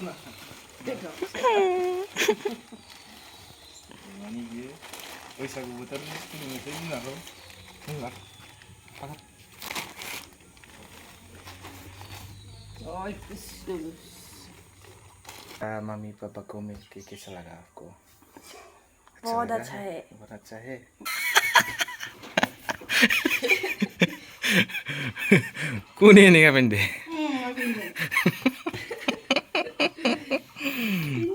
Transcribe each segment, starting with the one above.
Ini dia. बैसागु बोथोरनि खुलुमनोसै बिमाखौ होनला फाखात Ay, Jesús. Mummy papa को मिलके कैसा लगा आपको बहुत अच्छा है बहुत अच्छा है कुनी नहीं का पिंडे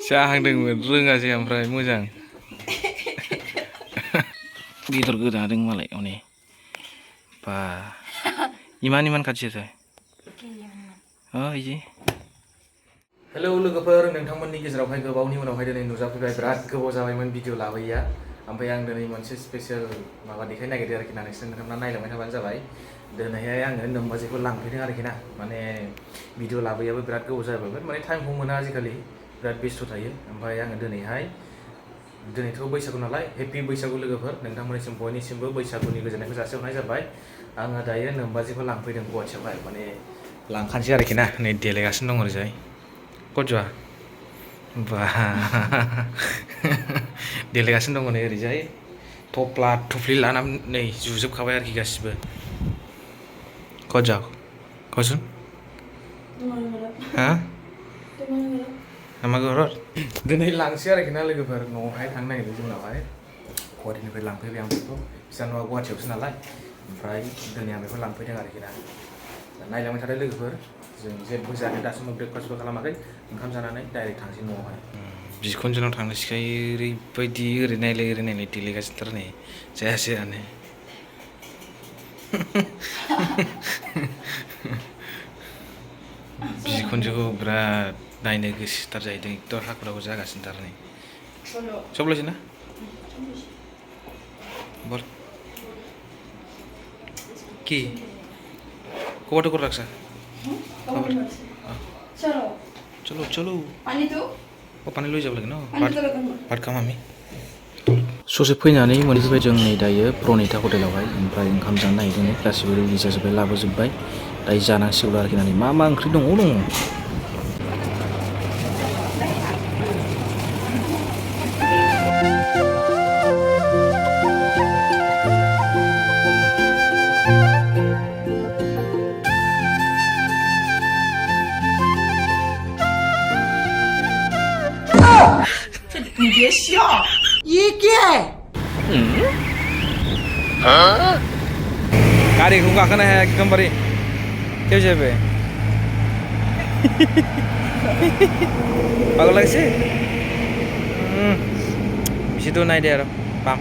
जाहांदोंमोन रोङासै ओमफ्राय मोजां बेदर गोदादों मालाय हनै बा इमान खाथियासै इदि हेलौ लोगोफोर नोंथांमोननि गेजेरावहाय गोबावनि उनावहाय दिनै नुजाफैबाय बिराद गोबाव जाबायमोन भिडिअ लाबोयैया ओमफ्राय आं दिनै मोनसे स्पेशल माबा देखायनो नागिरदों आरोखि ना नोंथांमोना नायलांबाय थाबानो जाबाय दिनैहाय आङो नोमबाजैखौ लांफैदों आरोखि ना माने भिडिअ लाबोयैयाबो बिराद गोबाव जाबायमोन माने टाइमखौ मोना आजिखालि बिराद बेस्थ' थायो ओमफ्राय आङो दिनैथ' बैसागु नालाय हेपि बैसागु लोगोफोर नोंथांमोननिसिम बयनिसिमबो बैसागुनि गोजोननायखौ जासिहरनाय जाबाय आङो दायो नोमबाजैखौ लांफैदों गुवाहाटियावहाय माने लांखानोसै आरोखि ना नै देलायगासिनो दं ओरैजाय कजवा बा देलायगासिनो दङ नै ओरैजाय थफ्ला थुफ्लि लानानै नै जुजोबखाबाय आरोखि गासिबो कजवा कजुन हा हामा गरर दिनै लांसै आरोखि ना लोगोफोर न'आवहाय थांनो नागिरदों जोंनावहाय गुवाहाटिनिफ्राय लांफैबाय आं बेखौ बिसा न'आ गुवाहाटियावसो नालाय ओमफ्राय दिनै आं बेखौ लांफैदों आरोखि ना नायलांबाय थादो लोगोफोर जों जेबो जायाखै दासिमबो ब्रेकफास्टबो खालामाखै ओंखाम जानानै डाइरेक्ट थांसै न'आवहाय बिखुनजोनाव थांनो सिखाय ओरैबायदि ओरै नायलाय देलायगासिनोथार नै जायासैयानो बिखुनजोखौ बिराद नायनो गोसोथार जाहैदों एकदम हाखुराखु जागासिनोथार नै सबलायसै ना बोल কি কবাটো করে রাখছা চলো চলো পানি লই যাব লাগে না ভাত খাম আমি ससे फैनानै मोनफैबाय जों नै दायो प्रनिता हटेलावहाय ओमफ्राय ओंखाम जानो नागिरदों गासिबो रेडि जाजोब्बाय लाबोजोब्बाय दायो जानांसिगौ आरोखि ना मा ओंख्रि दङ你别笑，一见。गारिखौ गाखोनो हाया एकदमबारे खेबजेबो पागल लागছে बिसोरथ' नायदो आरो बाम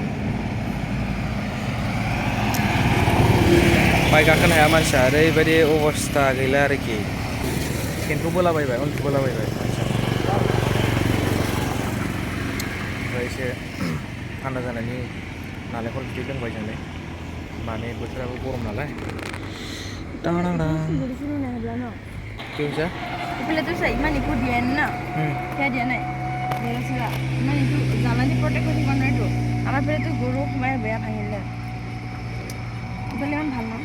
बाइक गाखोनो हाया मानसिया ओरैबायदि अबस्था गैला आरोखि सेनखौ बोलाबायबाय उन्दुबोलाबायबाय ओमफ्राय एसे थान्दा जानायनि नालेंखर बिदै लोंबाय जोंलाय माने बोथोराबो गरम नालाय क्यों सा Pila tu sa iman ikut dia na. Kaya dia na. Dia sila. Iman itu jalan di protect kori mana itu. Amar pila tu guru kumaya beya panggil le. Pila iman bhal na.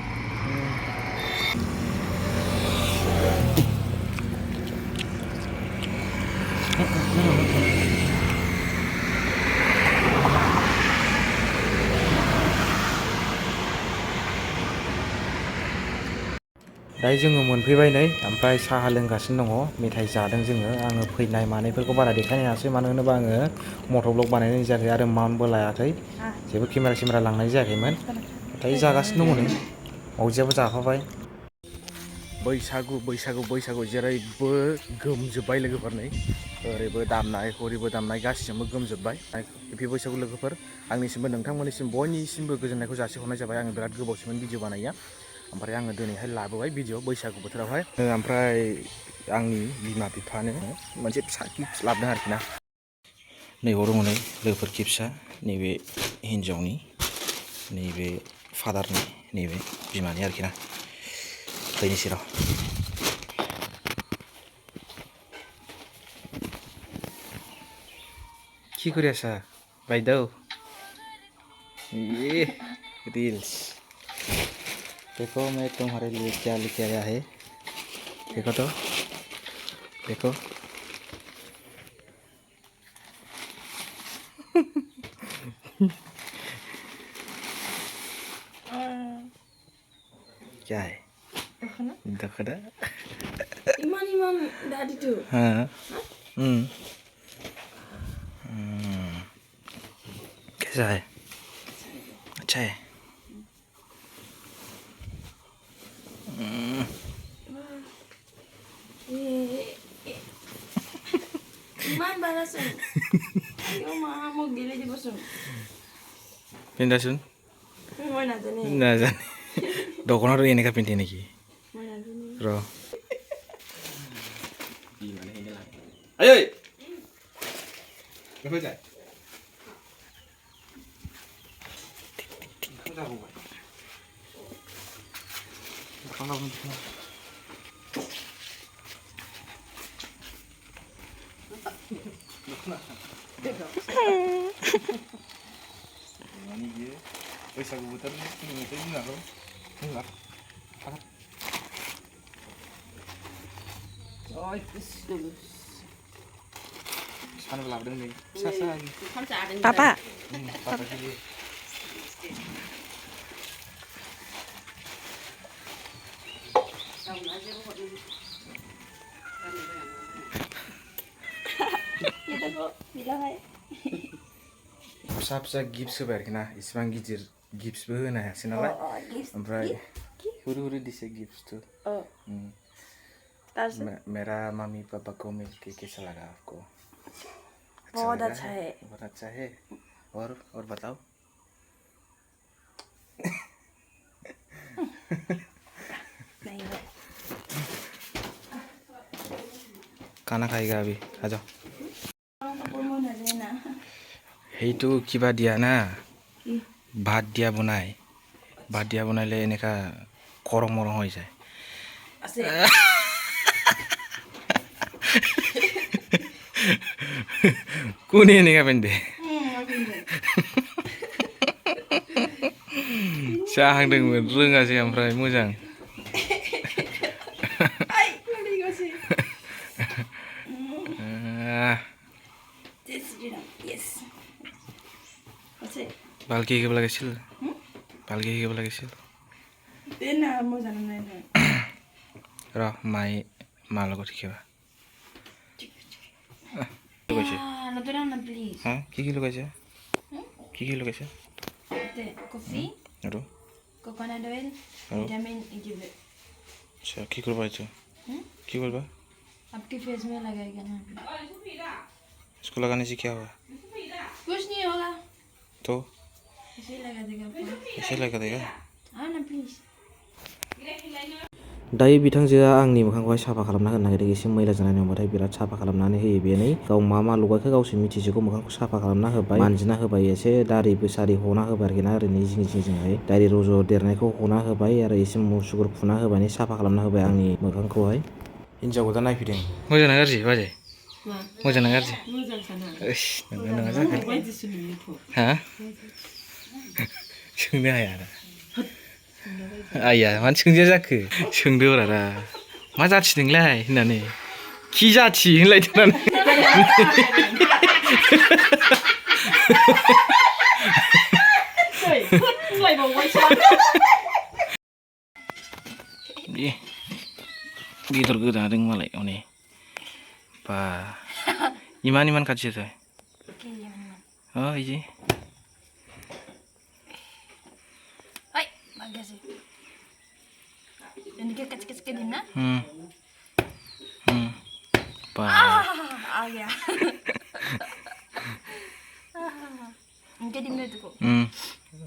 दायो जोङो मोनफैबाय नै ओमफ्राय साहा लोंगासिनो दङ मेथाइ जादों जोङो आङो फैनाय मानायफोरखौ बारा देखायनो हायासै मानो होनोबा आङो मट' ब्लग बानायनाय जायाखै आरो माउन्टबो लायाखै जेबो केमेरा लांनाय जायाखैमोन दायो जागासिनो दङ नै मावजियाबो जाफाबाय बैसागु जेरैबो गोमजोब्बाय लोगोफोर नै ओरैबो दामनाय हरैबो दामनाय गासिबो गोमजोब्बाय हेपि बैसागु लोगोफोर आंनिसिमबो नोंथांमोननिसिम बयनिसिमबो गोजोननायखौ जासिहरनाय जाबाय आङो बिराद गोबावसिमोन भिडिअ बानाया ओमफ्राय आङो दिनैहाय लाबोबाय भिडिअ बैसागु बोथोरावहाय ओमफ्राय आंनि बिमा बिफानो मोनसे फिसा गिफ्ट लाबोदों आरोखि ना नैबाव दङ नै लोगोफोर गिफ्टआ नैबे हिन्जावनि नैबे फादारनि नैबे बिमानि आरोखि ना फैनोसै र' কি কৰি আছা বাইদেউ ये रील्स देखो मैं तुम्हारे लिए क्या लेके आया है देखो तो देखो क्या है दखदा ইমান দাদিটো हाँ कैसा है अच्छा है ইমান ভাল আছে মোক গেলি দিবচোন पिंधा सुन মই নাজানে नाजाने दखनाथ এনেকা पिन्धे नेকি মই নাজানে र आयै गफै जा बैसागु बोथोर मेथाइ बुंनांगौ बुंला Ôi, pistus. सानबो लाबोदों नै फिसा फिसा पापा पापा गियो ये देखो मिला है फिसा फिसा गिफ्ट्स होबाय आरोखि ना इसिबां गिदिर गिफ्ट्सबो होनो हायासै नालाय ओमफ्राय हुरु हुरु दिसे गिफ्ट्स तो मेरा मम्मी पापा को मिलके कैसा लगा आपको बहुत अच्छा है बहुत अच्छा है और बताओ नहीं है खाना खाएगा अभी आ जाओ মই নাজানে না সেইটো কিবা দিয়া না ভাত দিয়া বনাইলে এনেকা কৰম মৰম হৈ যায় আছে কোনে এনেকা পিন্ধে जाहांदोंमोन रोङासै ओमफ्राय मोजां आइ कुली गसि यस আছে ভালকে শিকিব লাগিছিল ভালকে শিকিব লাগিছিল তেনা মই জানা নাই নহয় ৰ মাই মাৰ লগত শিকিবা লগাইছে নতুন না প্লিজ হা কি লগাইছে কি লগাইছে তে কফি আৰু কোকোনাট অয়েল विटामिन इजिबे আচ্ছা কি করবা আছো কি করবা आपके फेस में लगाएगा ना इसको लगाने से क्या होगा कुछ नहीं होगा तो ऐसे ही लगा देगा ऐसे लगा देगा हाँ ना प्लीज दायो बिथांजोआ आंनि मोखांखौहाय साफा खालामना होनो नागिरदों एसे मैला जानाय नंबाथाय बिराद साफा खालामनानै होयो बे नै गाव मा लगायखो गावसो मिथिसिगौ मोखांखौ साफा खालामना होबाय मानजिना होबाय एसे दारिबो सारि हना होबाय आरोखि ना ओरैनो जिंजोंहाय दारि रज' देरनायखौ हना होबाय आरो एसे मुसुगुर फुना होबाय साफा खालामना होबाय आंनि मोखांखौहाय हिन्जावखौ दा नायफैदों मोजां ना गाज्रि बाजै मोजां ना गाज्रि मोजां साना ओइस नङा जाखो बायदिसो नुयो हा सोंनो हाया आरो आइया मानो सोंजाया जाखो सोंदो ब्रा मा जाथि नोंलाय होननानै खि जाथि होनलायदोंनानै बेदर गोदादों मालाय हनै बा इमान खाथि जाय इदि ay magasi ini kayak kecil-kecil din na बा ah ya ini di mana tuh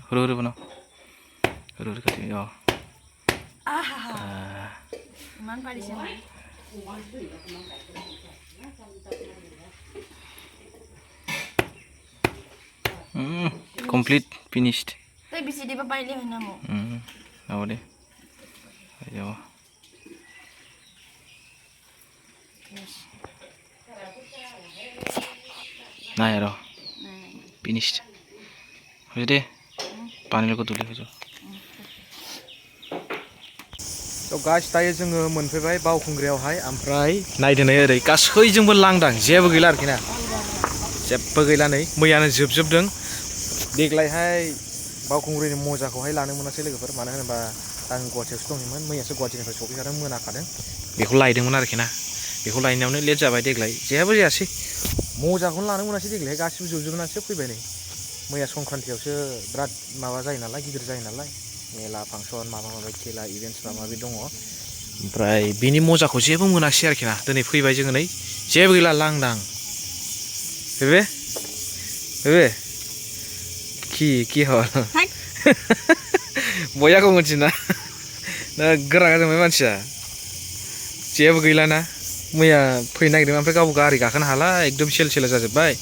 हुरु बनाओ हुरु खाथि iman paling sih complete finished tapi bisa dipapailin na mo Ako deh. Ayo. Nah ya roh. Finished. Udah deh. Panel ko tulis aja. So guys, dayo जोङो मोनफैबाय बावखुंग्रियावहाय ओमफ्राय नायदोनै ओरै गासैजोंबो लांदां जेबो गैला आरोखि ना जेबो गैला नै मैयानो जोबजोबदों देग्लायहाय बावखुंग्रिनि मजाखौहाय लानो मोनासै लोगोफोर मानो होनोबा आं गुवाहाटियावसो दंमोन मैयासो गुवाहाटिनिफ्राय सफैखादों मोनाखादों बेखौ लायदोंमोन आरोखि ना बेखौ लायनायावनो लेट जाबाय देग्लाय जेबो जायासै मजाखौनो लानो मोनासै देग्लाय गासिबो जोबजोबनानैसो फैबाय नै मैया संक्रान्तियावसो बिराद माबा जायो नालाय गिदिर जायो नालाय मेला फांसन माबा माबि खेला इभेन्टस माबा माबि दङ ओमफ्राय बिनि मजाखौ जेबो मोनासै आरोखि ना दिनै फैबाय जोङो नै जेबो गैला लांदां बेबे बेबे কি হল बयाखौ मिथिना गोरा जाबाय मानसिया जेबो गैलाना मैया फैनो नागिरदोंमोन ओमफ्राय गाव गारि गाखोनो हाला एकदम सेल सेला जाजोब्बाय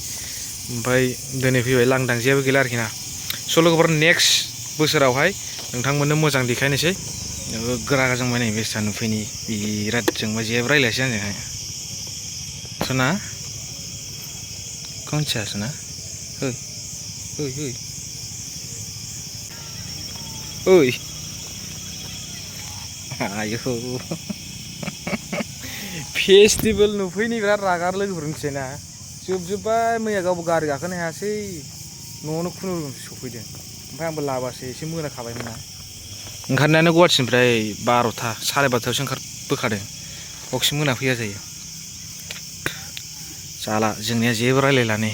ओमफ्राय दिनै फैबाय लांदां जेबो गैला आरोखि ना स' लोगोफोर नेक्स्ट बोसोरावहाय नोंथांमोननो मोजां देखायनोसै गोरा जोंबाय नै बेस्था नुफैनि बिराद जोंबाय जेबो रायलायासै आंजोंहाय सना कौनसा सना ओइ ओइ ओइ ओइ आयौ फेस्टिभेल नुफैनि बिराद रागार लोगोफोर मिथिबायना जोबजोब्बाय मैया गावबो गारि गाखोनो हायासै न'आवनो खुनुरुखुम सफैदों ओमफ्राय आंबो लाबासै एसे मोनाखाबायमोन ना ओंखारनायानो गुवाहाटिनिफ्राय 12था 12:30आवसो बोखादों बक्सिं मोनाफैया जायो जाला जोंनिया जेबो रायलायला नै